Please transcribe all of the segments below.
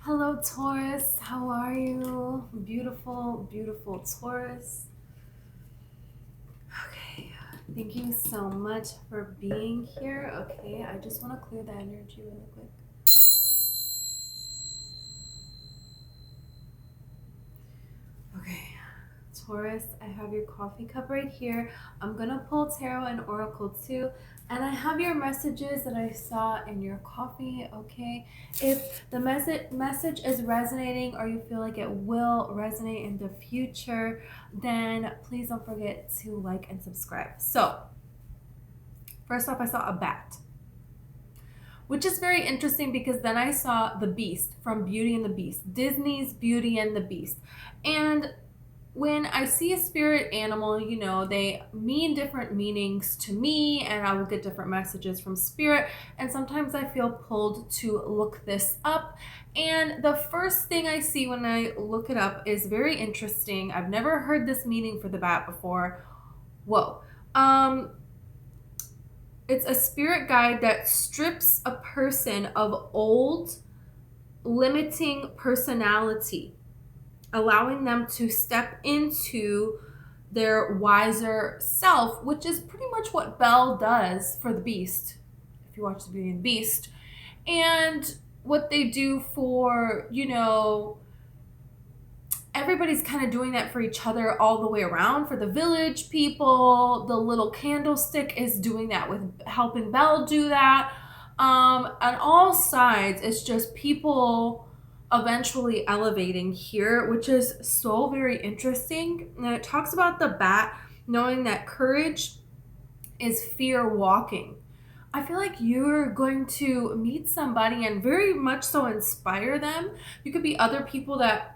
Hello, Taurus. How are you? Beautiful, beautiful Taurus. Okay, thank you so much for being here. Okay, I just want to clear that energy really quick. Okay, Taurus, I have your coffee cup right here. I'm gonna pull tarot and oracle too, and I have your messages that I saw in your coffee. Okay, if the message is resonating or you feel like it will resonate in the future, then please don't forget to like and subscribe. So, first off, I saw a bat, which is very interesting because then I saw the Beast from Beauty and the Beast, Disney's Beauty and the Beast, and when I see a spirit animal, they mean different meanings to me, and I will get different messages from spirit. And sometimes I feel pulled to look this up. And the first thing I see when I look it up is very interesting. I've never heard this meaning for the bat before. Whoa. It's a spirit guide that strips a person of old, limiting personality, allowing them to step into their wiser self, which is pretty much what Belle does for the Beast, if you watch the Beauty and the Beast, and what they do for, everybody's kind of doing that for each other all the way around. For the village people, the little candlestick is doing that with helping Belle do that. On all sides, it's just people eventually elevating here, which is so very interesting. And it talks about the bat knowing that courage is fear walking. I feel like you're going to meet somebody and very much so inspire them. You could be other people that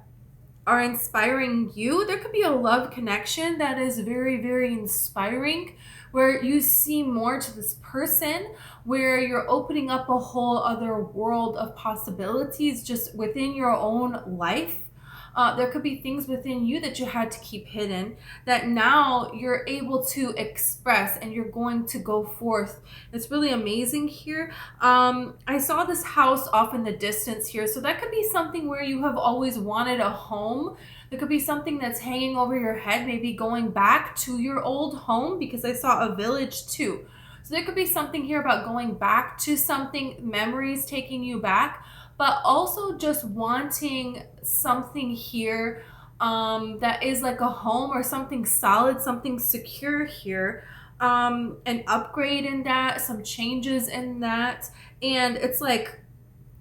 are inspiring you. There could be a love connection that is very, very inspiring, where you see more to this person, where you're opening up a whole other world of possibilities just within your own life. There could be things within you that you had to keep hidden that now you're able to express and you're going to go forth. It's really amazing here. I saw this house off in the distance here. So that could be something where you have always wanted a home. There could be something that's hanging over your head, maybe going back to your old home, because I saw a village too. So there could be something here about going back to something, memories taking you back, but also just wanting something here that is like a home or something solid, something secure here. An upgrade in that, some changes in that, and it's like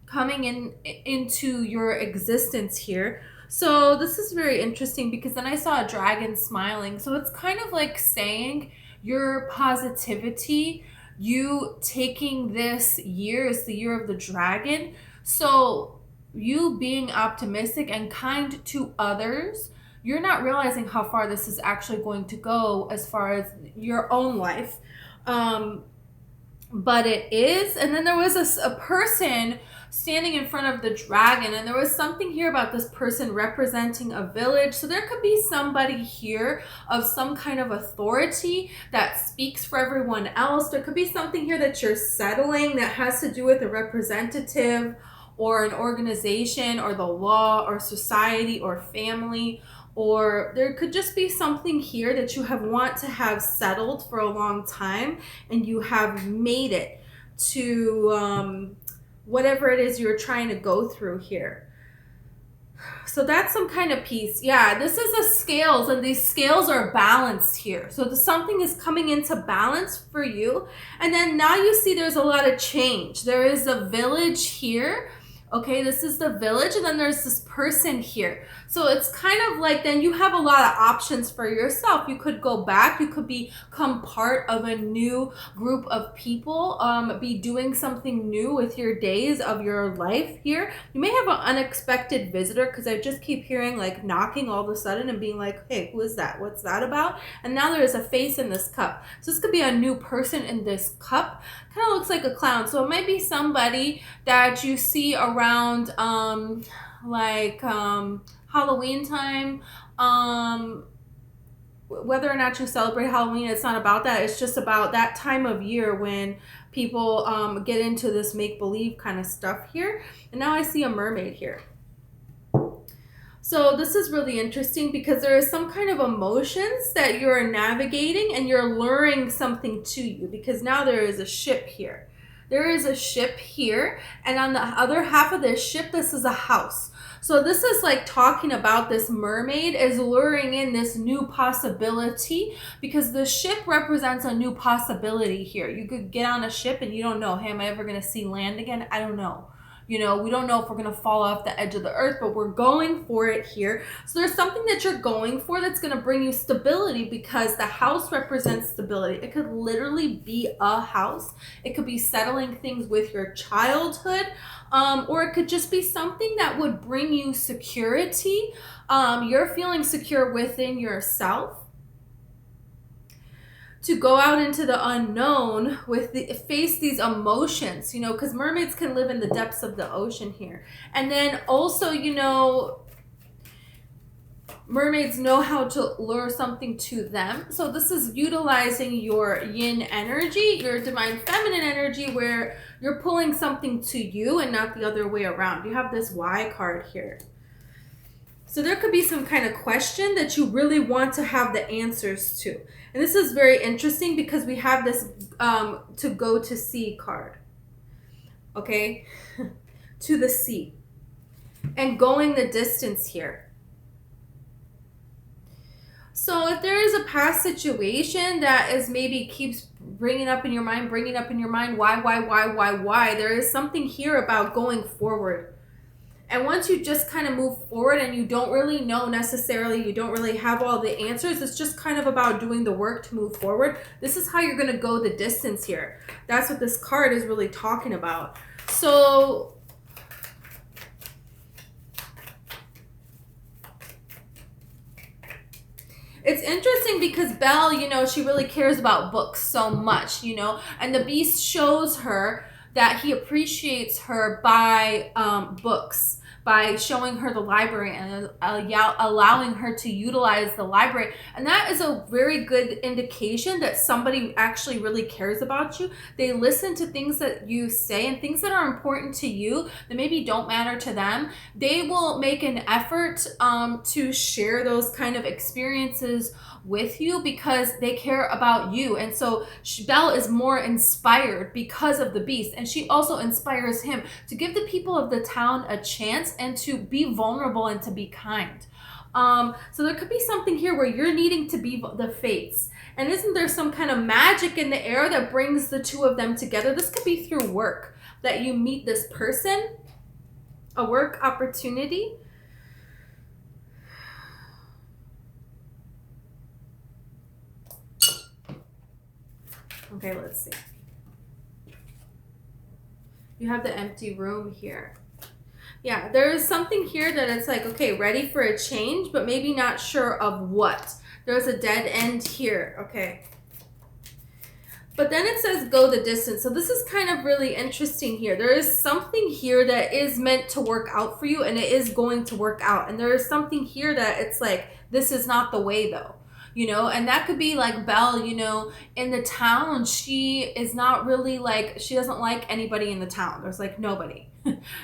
coming into your existence here. So this is very interesting because then I saw a dragon smiling. So it's kind of like saying your positivity, you taking this year is the year of the dragon. So you being optimistic and kind to others, you're not realizing how far this is actually going to go as far as your own life. But it is. And then there was a person standing in front of the dragon, and there was something here about this person representing a village. So there could be somebody here of some kind of authority that speaks for everyone else. There could be something here that you're settling that has to do with a representative or an organization or the law or society or family, or there could just be something here that you have want to have settled for a long time and you have made it to whatever it is you're trying to go through here. So that's some kind of peace. Yeah, this is a scales, and these scales are balanced here. So something is coming into balance for you. And then now you see there's a lot of change. There is a village here. Okay, this is the village, and then there's this person here. So it's kind of like then you have a lot of options for yourself. You could go back, you could become part of a new group of people, be doing something new with your days of your life here. You may have an unexpected visitor, because I just keep hearing like knocking all of a sudden and being like, hey, who is that? What's that about? And now there is a face in this cup. So this could be a new person in this cup. Kind of looks like a clown. So it might be somebody that you see around Halloween time. Whether or not you celebrate Halloween, it's not about that. It's just about that time of year when people get into this make-believe kind of stuff here. And now I see a mermaid here. So this is really interesting because there is some kind of emotions that you're navigating and you're luring something to you, because now there is a ship here. There is a ship here, and on the other half of this ship, this is a house. So this is like talking about this mermaid is luring in this new possibility, because the ship represents a new possibility here. You could get on a ship and you don't know, hey, am I ever going to see land again? I don't know. You know, we don't know if we're going to fall off the edge of the earth, but we're going for it here. So there's something that you're going for that's going to bring you stability, because the house represents stability. It could literally be a house. It could be settling things with your childhood, or it could just be something that would bring you security. You're feeling secure within yourself to go out into the unknown with face these emotions, you know, because mermaids can live in the depths of the ocean here. And then also, you know, mermaids know how to lure something to them. So this is utilizing your yin energy, your divine feminine energy, where you're pulling something to you and not the other way around. You have this Y card here. So there could be some kind of question that you really want to have the answers to. And this is very interesting because we have this to go to sea card. Okay? To the sea. And going the distance here. So if there is a past situation that is maybe keeps bringing up in your mind, why, there is something here about going forward. And once you just kind of move forward and you don't really know necessarily, you don't really have all the answers, it's just kind of about doing the work to move forward. This is how you're going to go the distance here. That's what this card is really talking about. So it's interesting because Belle, you know, she really cares about books so much, you know, and the beast shows her that he appreciates her by books, by showing her the library and allowing her to utilize the library. And that is a very good indication that somebody actually really cares about you. They listen to things that you say and things that are important to you that maybe don't matter to them. They will make an effort to share those kind of experiences with you because they care about you. And so Belle is more inspired because of the beast, and she also inspires him to give the people of the town a chance and to be vulnerable and to be kind. So there could be something here where you're needing to be the fates. And isn't there some kind of magic in the air that brings the two of them together? This could be through work, that you meet this person, a work opportunity. Okay, let's see. You have the empty room here. Yeah, there is something here that it's like, okay, ready for a change, but maybe not sure of what. There's a dead end here, okay. But then it says go the distance. So this is kind of really interesting here. There is something here that is meant to work out for you, and it is going to work out. And there is something here that it's like, this is not the way though. You know, and that could be like Belle, you know, in the town, she is not really like, she doesn't like anybody in the town. There's like nobody.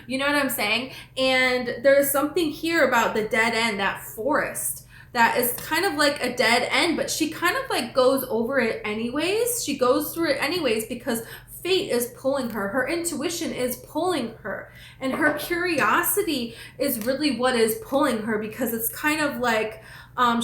You know what I'm saying? And there's something here about the dead end, that forest, that is kind of like a dead end, but she kind of like goes over it anyways. She goes through it anyways because fate is pulling her. Her intuition is pulling her. And her curiosity is really what is pulling her, because it's kind of like,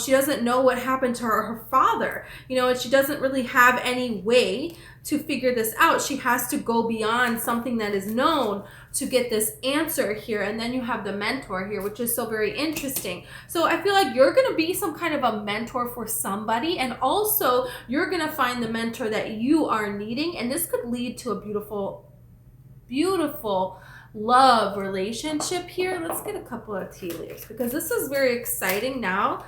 she doesn't know what happened to her father, you know, and she doesn't really have any way to figure this out. She has to go beyond something that is known to get this answer here. And then you have the mentor here, which is so very interesting. So I feel like you're going to be some kind of a mentor for somebody, and also you're going to find the mentor that you are needing. And this could lead to a beautiful, beautiful love relationship here. Let's get a couple of tea leaves because this is very exciting now.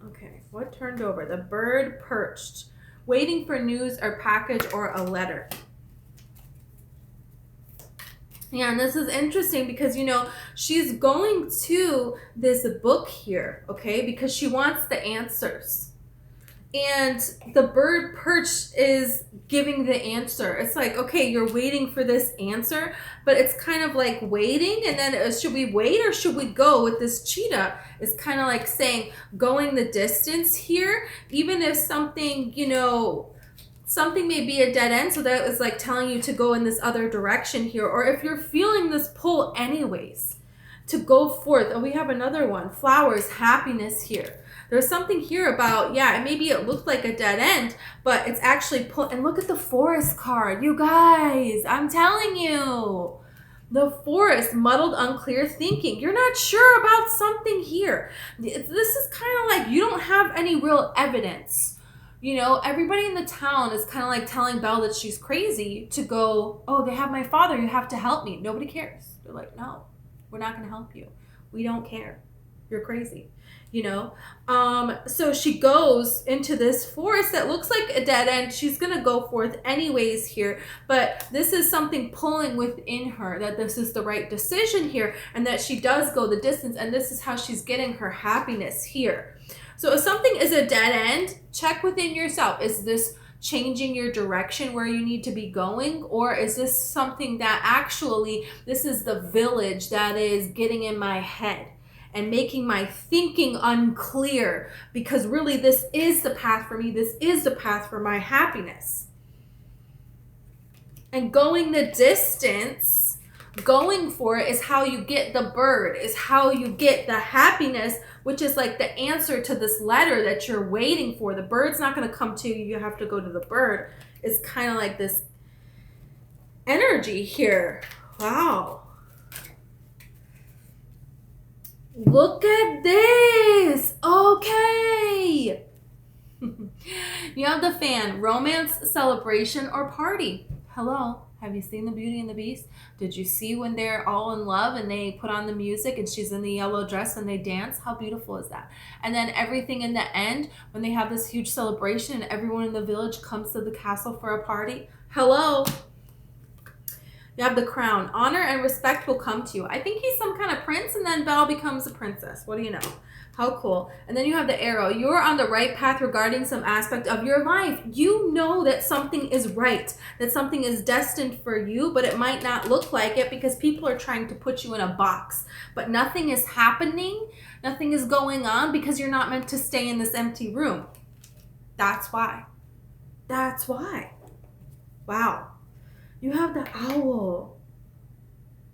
Okay, what turned over? The bird perched, waiting for news or package or a letter. Yeah, and this is interesting because, you know, she's going to this book here, okay, because she wants the answers. And the bird perch is giving the answer. It's like, okay, you're waiting for this answer, but it's kind of like waiting, and then should we wait or should we go? With this cheetah, it's kind of like saying going the distance here, even if something, something may be a dead end, so that is like telling you to go in this other direction here, or if you're feeling this pull anyways, to go forth. Oh, we have another one, flowers, happiness here. There's something here about, yeah, maybe it looked like a dead end, but it's actually pull. And look at the forest card, you guys. I'm telling you, the forest, muddled, unclear thinking. You're not sure about something here. This is kind of like you don't have any real evidence. Everybody in the town is kind of like telling Belle that she's crazy to go, oh, they have my father. You have to help me. Nobody cares. They're like, no, we're not going to help you. We don't care. You're crazy. So she goes into this forest that looks like a dead end. She's going to go forth anyways here, but this is something pulling within her that this is the right decision here, and that she does go the distance, and this is how she's getting her happiness here. So if something is a dead end, check within yourself. Is this changing your direction where you need to be going, or is this something that actually this is the village that is getting in my head and making my thinking unclear, because really this is the path for me. This is the path for my happiness. And going the distance, going for it, is how you get the bird, is how you get the happiness, which is like the answer to this letter that you're waiting for. The bird's not going to come to you. You have to go to the bird. It's kind of like this energy here. Wow. Look at this. Okay. You have the fan, romance, celebration, or party. Hello. Have you seen the Beauty and the Beast? Did you see when they're all in love and they put on the music and she's in the yellow dress and they dance? How beautiful is that? And then everything in the end, when they have this huge celebration and everyone in the village comes to the castle for a party. Hello. You have the crown. Honor and respect will come to you. I think he's some kind of prince, and then Belle becomes a princess. What do you know? How cool. And then you have the arrow. You're on the right path regarding some aspect of your life. You know that something is right, that something is destined for you, but it might not look like it because people are trying to put you in a box. But nothing is happening. Nothing is going on because you're not meant to stay in this empty room. That's why. That's why. Wow. You have the owl.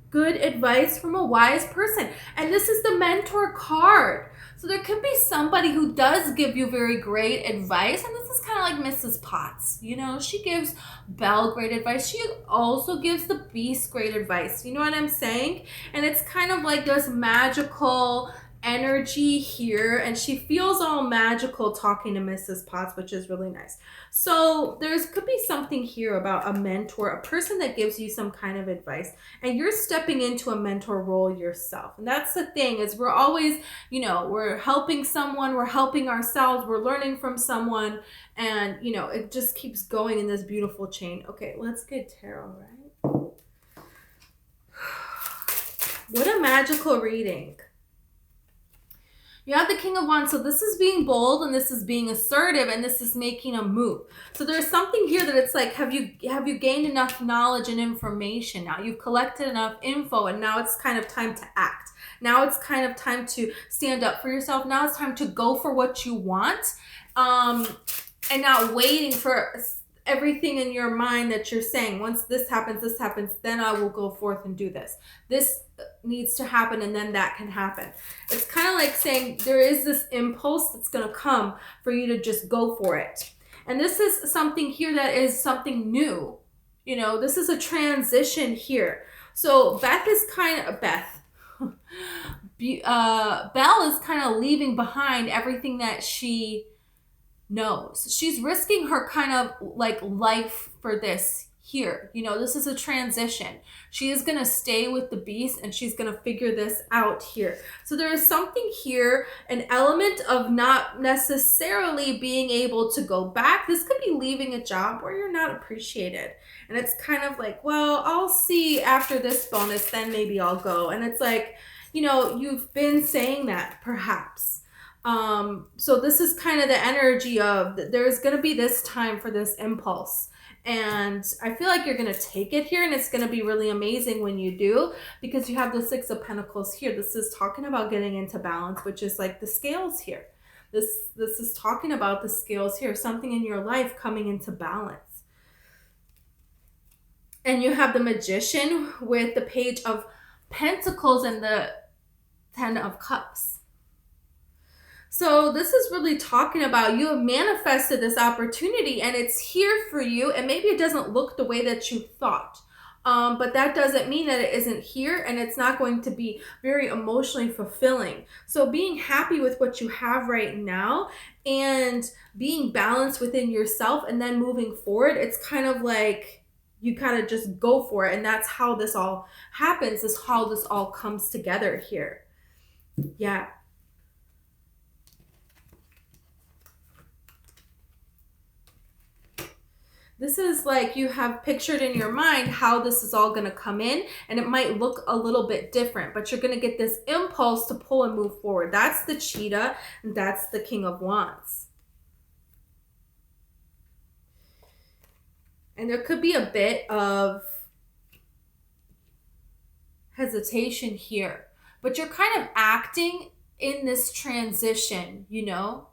Good advice from a wise person. And this is the mentor card. So there could be somebody who does give you very great advice. And this is kind of like Mrs. Potts. She gives Belle great advice. She also gives the Beast great advice. You know what I'm saying? And it's kind of like this magical energy here, and she feels all magical talking to Mrs. Potts, which is really nice. So could be something here about a mentor, a person that gives you some kind of advice, and you're stepping into a mentor role yourself. And that's the thing, is we're always, we're helping someone, we're helping ourselves, we're learning from someone, and it just keeps going in this beautiful chain. Okay, let's get tarot, right? What a magical reading. You have the King of Wands, so this is being bold, and this is being assertive, and this is making a move. So there's something here that it's like, have you gained enough knowledge and information now? You've collected enough info, and now it's kind of time to act. Now it's kind of time to stand up for yourself. Now it's time to go for what you want, and not waiting for everything in your mind that you're saying, once this happens, then I will go forth and do this. This needs to happen, and then that can happen. It's kind of like saying there is this impulse that's going to come for you to just go for it. And this is something here that is something new. This is a transition here. So Belle is kind of leaving behind everything that she knows. She's risking her kind of like life for this here. This is a transition. She is going to stay with the Beast, and she's going to figure this out here. So there is something here, an element of not necessarily being able to go back. This could be leaving a job where you're not appreciated. And it's kind of like, well, I'll see after this bonus, then maybe I'll go. And it's like, you've been saying that perhaps. So this is kind of the energy of there's going to be this time for this impulse. And I feel like you're going to take it here, and it's going to be really amazing when you do, because you have the Six of Pentacles here. This is talking about getting into balance, which is like the scales here. This is talking about the scales here, something in your life coming into balance. And you have the Magician with the Page of Pentacles and the Ten of Cups. So this is really talking about you have manifested this opportunity, and it's here for you, and maybe it doesn't look the way that you thought. But that doesn't mean that it isn't here, and it's not going to be very emotionally fulfilling. So being happy with what you have right now and being balanced within yourself and then moving forward, it's kind of like you kind of just go for it. And that's how this all happens, is how this all comes together here. Yeah. This is like you have pictured in your mind how this is all going to come in, and it might look a little bit different, but you're going to get this impulse to pull and move forward. That's the Cheetah, and that's the King of Wands. And there could be a bit of hesitation here, but you're kind of acting in this transition, you know?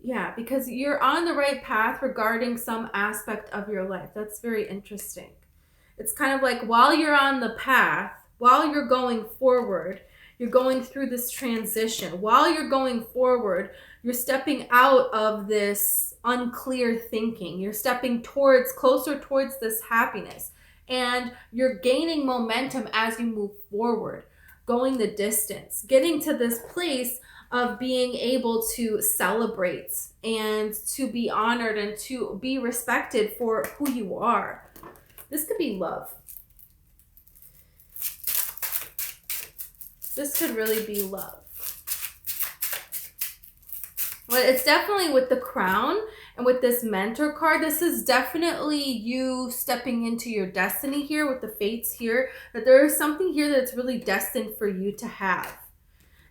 Yeah, because you're on the right path regarding some aspect of your life. That's very interesting. It's kind of like while you're on the path, while you're going forward, you're going through this transition. While you're going forward, you're stepping out of this unclear thinking. You're stepping closer towards this happiness. And you're gaining momentum as you move forward, going the distance, getting to this place of being able to celebrate and to be honored and to be respected for who you are. This could be love. This could really be love. But it's definitely with the Crown and with this Mentor card, this is definitely you stepping into your destiny here with the Fates here, that there is something here that's really destined for you to have.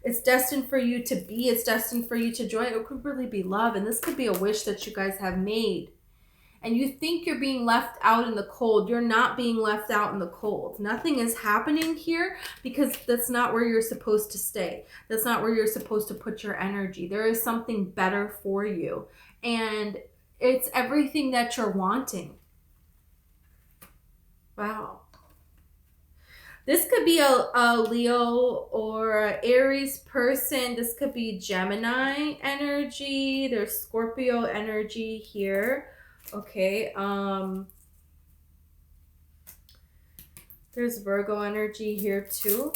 It's destined for you to be. It's destined for you to join. It could really be love. And this could be a wish that you guys have made. And you think you're being left out in the cold. You're not being left out in the cold. Nothing is happening here because that's not where you're supposed to stay. That's not where you're supposed to put your energy. There is something better for you. And it's everything that you're wanting. Wow. This could be a Leo or a Aries person. This could be Gemini energy. There's Scorpio energy here. Okay. There's Virgo energy here too.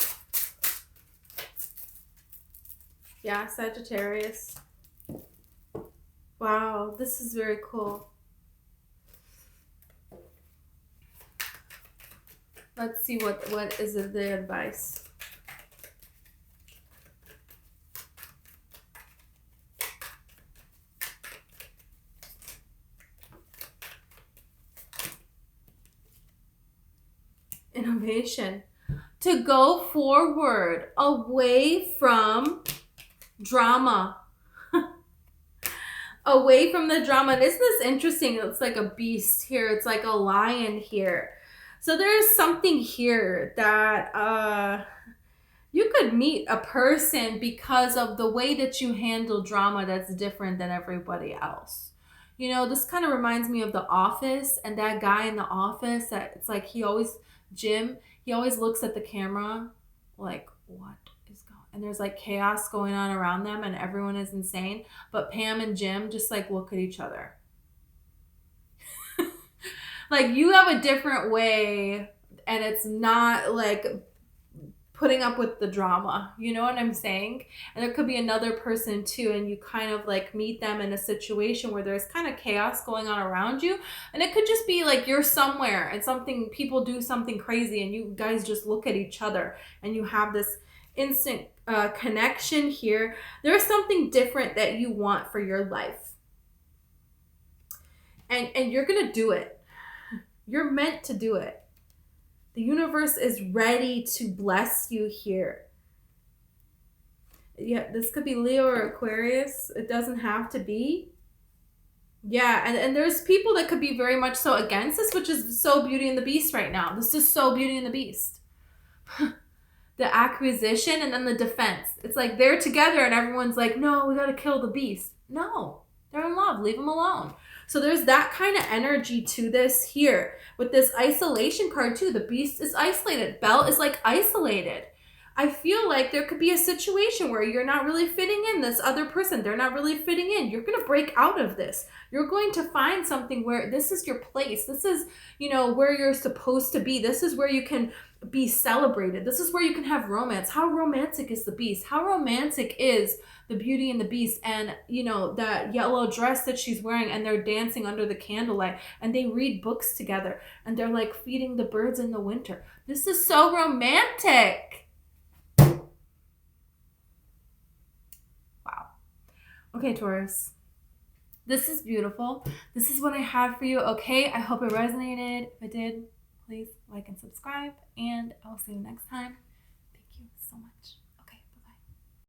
Yeah, Sagittarius. Wow, this is very cool. Let's see what is the advice. Innovation. To go forward, away from drama. Away from the drama. And isn't this interesting? It's like a beast here. It's like a lion here. So there's something here that you could meet a person because of the way that you handle drama that's different than everybody else. You know, this kind of reminds me of The Office, and that guy in The Office that it's like Jim, he always looks at the camera like, what is going on? And there's like chaos going on around them and everyone is insane. But Pam and Jim just like look at each other. Like you have a different way, and it's not like putting up with the drama. You know what I'm saying? And there could be another person too, and you kind of like meet them in a situation where there's kind of chaos going on around you. And it could just be like you're somewhere and people do something crazy and you guys just look at each other and you have this instant connection here. There's something different that you want for your life. And you're going to do it. You're meant to do it. The universe is ready to bless you here. Yeah, this could be Leo or Aquarius. It doesn't have to be. Yeah, and there's people that could be very much so against this, which is so Beauty and the Beast right now. This is so Beauty and the Beast. The acquisition and then the defense. It's like they're together and everyone's like, no, we gotta kill the beast. No, they're in love. Leave them alone. So there's that kind of energy to this here. With this isolation card too, the beast is isolated. Belle is like isolated. I feel like there could be a situation where you're not really fitting in, this other person, they're not really fitting in. You're going to break out of this. You're going to find something where this is your place. This is, where you're supposed to be. This is where you can be celebrated. This is where you can have romance. How romantic is the beast? How romantic is the Beauty and the Beast and, that yellow dress that she's wearing, and they're dancing under the candlelight and they read books together and they're like feeding the birds in the winter. This is so romantic. Okay, Taurus, this is beautiful. This is what I have for you, okay? I hope it resonated. If it did, please like and subscribe, and I'll see you next time. Thank you so much.